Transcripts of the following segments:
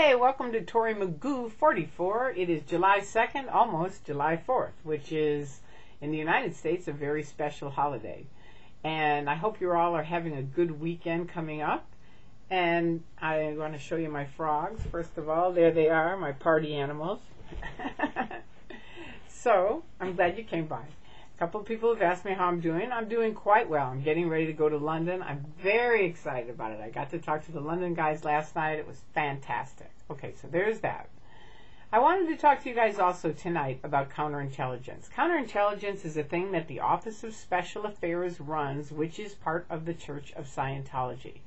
Hey, welcome to Tori Magoo 44. It is July 2nd, almost July 4th, which is, in the United States, a very special holiday. And I hope you all are having a good weekend coming up. And I want to show you my frogs. First of all, there they are, my party animals. So, I'm glad you came by. A couple of people have asked me how I'm doing. I'm doing quite well. I'm getting ready to go to London. I'm very excited about it. I got to talk to the London guys last night. It was fantastic. Okay, so there's that. I wanted to talk to you guys also tonight about counterintelligence. Counterintelligence is a thing that the Office of Special Affairs runs, which is part of the Church of Scientology.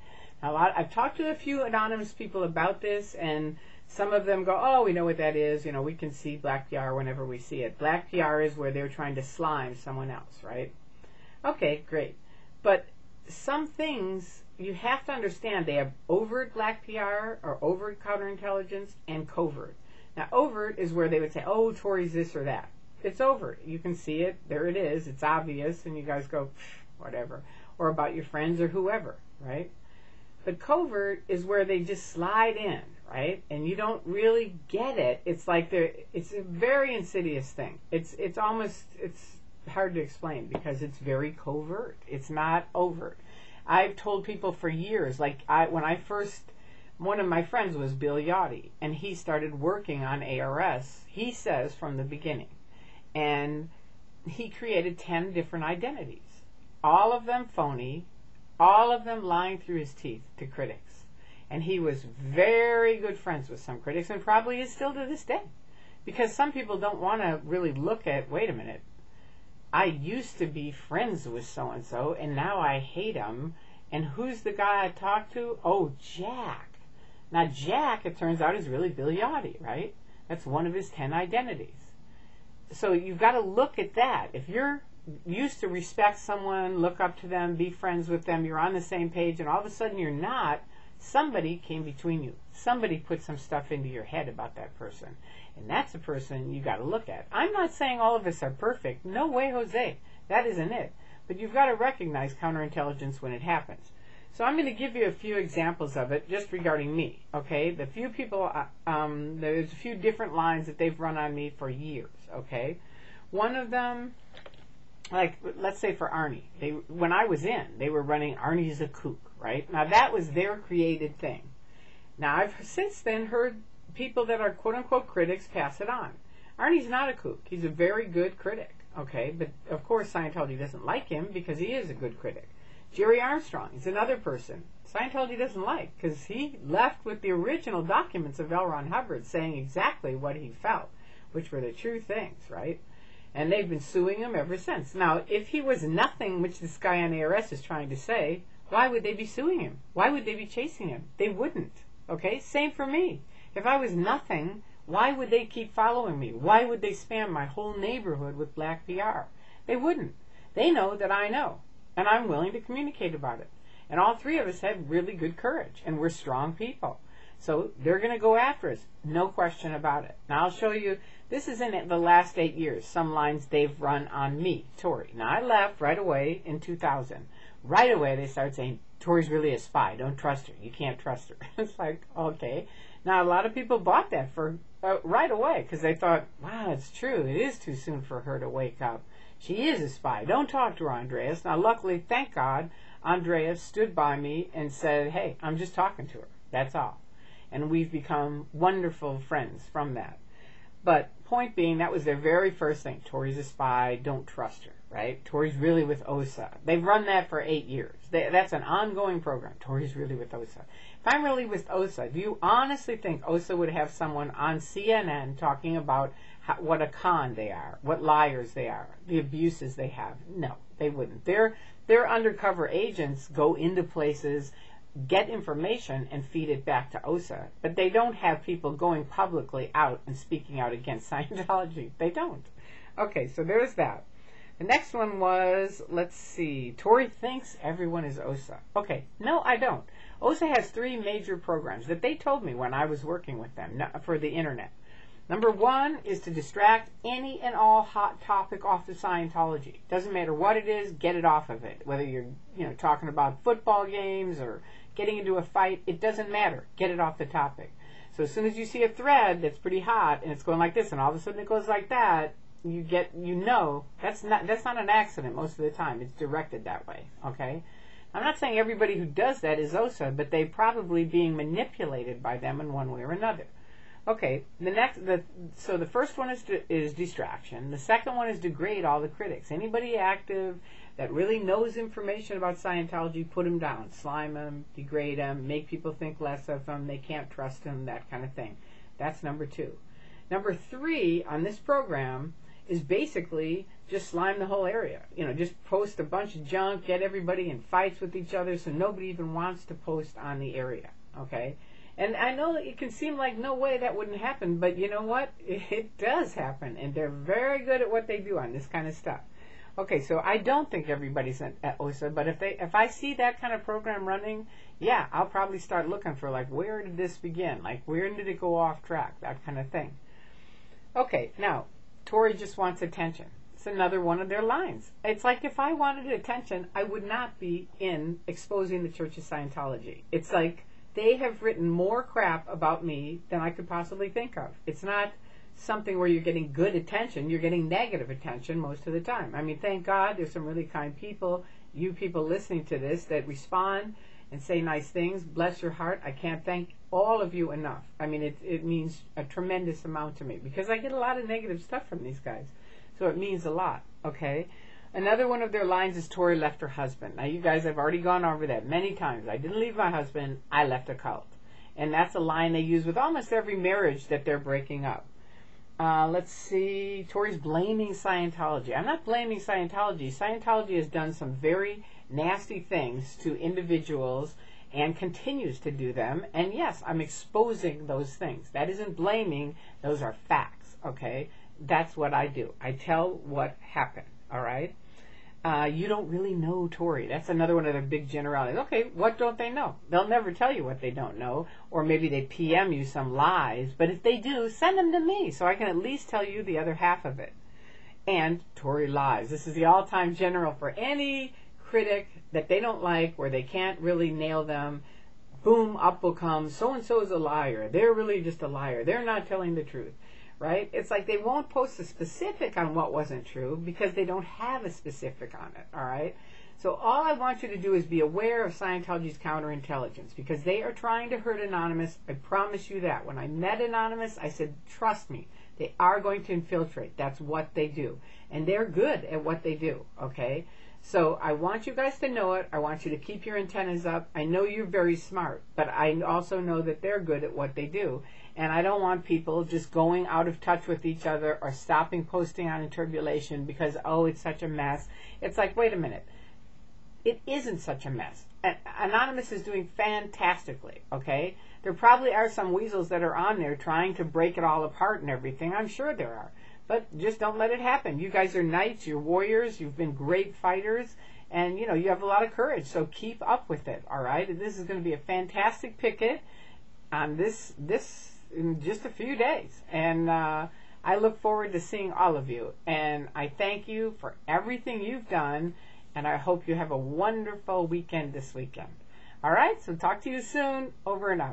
Now, I've talked to a few anonymous people about this, and some of them go, oh, we know what that is. You know, we can see black PR whenever we see it. Black PR is where they're trying to slime someone else, right? Okay, great. But some things you have to understand. They have overt black PR or overt counterintelligence and covert. Now, overt is where they would say, oh, Tory's this or that. It's overt. You can see it. There it is. It's obvious. And you guys go, whatever. Or about your friends or whoever, right? But covert is where they just slide in, right? And you don't really get it. It's like it's a very insidious thing. It's hard to explain because it's very covert. It's not overt. I've told people for years, like one of my friends was Bill Yachty, and he started working on ARS, he says, from the beginning. And he created 10 different identities. All of them phony, all of them lying through his teeth to critics. And he was very good friends with some critics, and probably is still to this day. Because some people don't want to really look at, wait a minute, I used to be friends with so-and-so, and now I hate him. And who's the guy I talked to? Oh, Jack. Now, Jack, it turns out, is really Bill Yachty, right? That's one of his 10 identities. So you've got to look at that. If you're used to respect someone, look up to them, be friends with them, you're on the same page, and all of a sudden you're not, somebody came between you. Somebody put some stuff into your head about that person. And that's a person you got to look at. I'm not saying all of us are perfect. No way, Jose. That isn't it. But you've got to recognize counterintelligence when it happens. So I'm going to give you a few examples of it just regarding me, okay? The few people, there's a few different lines that they've run on me for years, okay? One of them, like, let's say for Arnie, when I was in, they were running Arnie's a kook, right? Now, that was their created thing. Now, I've since then heard people that are quote-unquote critics pass it on. Arnie's not a kook. He's a very good critic, okay? But, of course, Scientology doesn't like him because he is a good critic. Jerry Armstrong is another person Scientology doesn't like because he left with the original documents of L. Ron Hubbard saying exactly what he felt, which were the true things, right? And they've been suing him ever since. Now, if he was nothing, which this guy on ARS is trying to say, why would they be suing him? Why would they be chasing him? They wouldn't, okay? Same for me. If I was nothing, why would they keep following me? Why would they spam my whole neighborhood with black PR? They wouldn't. They know that I know. And I'm willing to communicate about it. And all three of us have really good courage. And we're strong people. So they're going to go after us. No question about it. Now I'll show you. This is in the last 8 years. Some lines they've run on me, Tori. Now I left right away in 2000. Right away they started saying, Tori's really a spy. Don't trust her. You can't trust her. It's like, okay. Now a lot of people bought that for right away. Because they thought, wow, it's true. It is too soon for her to wake up. She is a spy. Don't talk to her, Andreas. Now, luckily, thank God, Andreas stood by me and said, hey, I'm just talking to her. That's all. And we've become wonderful friends from that. But point being, that was their very first thing. Tori's a spy. Don't trust her, right? Tori's really with OSA. They've run that for 8 years. That's an ongoing program. Tori's really with OSA. If I'm really with OSA, do you honestly think OSA would have someone on CNN talking about what a con they are, what liars they are, the abuses they have? No, they wouldn't. Their undercover agents go into places, get information, and feed it back to OSA. But they don't have people going publicly out and speaking out against Scientology. They don't. Okay, so there's that. The next one was, let's see, Tory thinks everyone is OSA. Okay, no, I don't. OSA has 3 major programs that they told me when I was working with them for the internet. Number one is to distract any and all hot topic off of Scientology. Doesn't matter what it is, get it off of it. Whether you're, talking about football games or getting into a fight, it doesn't matter. Get it off the topic. So as soon as you see a thread that's pretty hot and it's going like this, and all of a sudden it goes like that, that's not an accident most of the time. It's directed that way. Okay. I'm not saying everybody who does that is OSA, but they're probably being manipulated by them in one way or another. Okay, so the first one is distraction. The second one is degrade all the critics. Anybody active that really knows information about Scientology, put them down, slime them, degrade them, make people think less of them, they can't trust them, that kind of thing. That's number two. Number three on this program is basically just slime the whole area. Just post a bunch of junk, get everybody in fights with each other so nobody even wants to post on the area, okay? And I know that it can seem like no way that wouldn't happen, but you know what? It does happen, and they're very good at what they do on this kind of stuff. Okay, so I don't think everybody's at OSA, but if I see that kind of program running, yeah, I'll probably start looking for, like, where did this begin? Like, where did it go off track? That kind of thing. Okay, now, Tori just wants attention. It's another one of their lines. It's like if I wanted attention, I would not be in exposing the Church of Scientology. It's like they have written more crap about me than I could possibly think of. It's not something where you're getting good attention. You're getting negative attention most of the time. I mean, thank God there's some really kind people, you people listening to this, that respond and say nice things. Bless your heart. I can't thank all of you enough. I mean, it means a tremendous amount to me because I get a lot of negative stuff from these guys. So it means a lot, okay? Another one of their lines is Tori left her husband. Now, you guys, I've already gone over that many times. I didn't leave my husband. I left a cult. And that's a line they use with almost every marriage that they're breaking up. Let's see. Tori's blaming Scientology. I'm not blaming Scientology. Scientology has done some very nasty things to individuals and continues to do them. And yes, I'm exposing those things. That isn't blaming. Those are facts, okay? That's what I do. I tell what happened, all right? You don't really know Tory. That's another one of their big generalities. Okay, what don't they know? They'll never tell you what they don't know, or maybe they PM you some lies, but if they do, send them to me so I can at least tell you the other half of it. And Tory lies. This is the all-time general for any critic that they don't like, where they can't really nail them. Boom, up will come, so-and-so is a liar. They're really just a liar. They're not telling the truth. Right? It's like they won't post a specific on what wasn't true because they don't have a specific on it, all right? So all I want you to do is be aware of Scientology's Counter Intelligence because they are trying to hurt Anonymous. I promise you that. When I met Anonymous, I said, trust me, they are going to infiltrate. That's what they do. And they're good at what they do, okay? So I want you guys to know it. I want you to keep your antennas up. I know you're very smart, but I also know that they're good at what they do. And I don't want people just going out of touch with each other or stopping posting on Turbulation because, oh, it's such a mess. It's like, wait a minute. It isn't such a mess. Anonymous is doing fantastically, okay? There probably are some weasels that are on there trying to break it all apart and everything. I'm sure there are. But just don't let it happen. You guys are knights. You're warriors. You've been great fighters. And, you have a lot of courage. So keep up with it, all right? And this is going to be a fantastic picket on this in just a few days. And I look forward to seeing all of you. And I thank you for everything you've done. And I hope you have a wonderful weekend this weekend. All right? So talk to you soon. Over and out.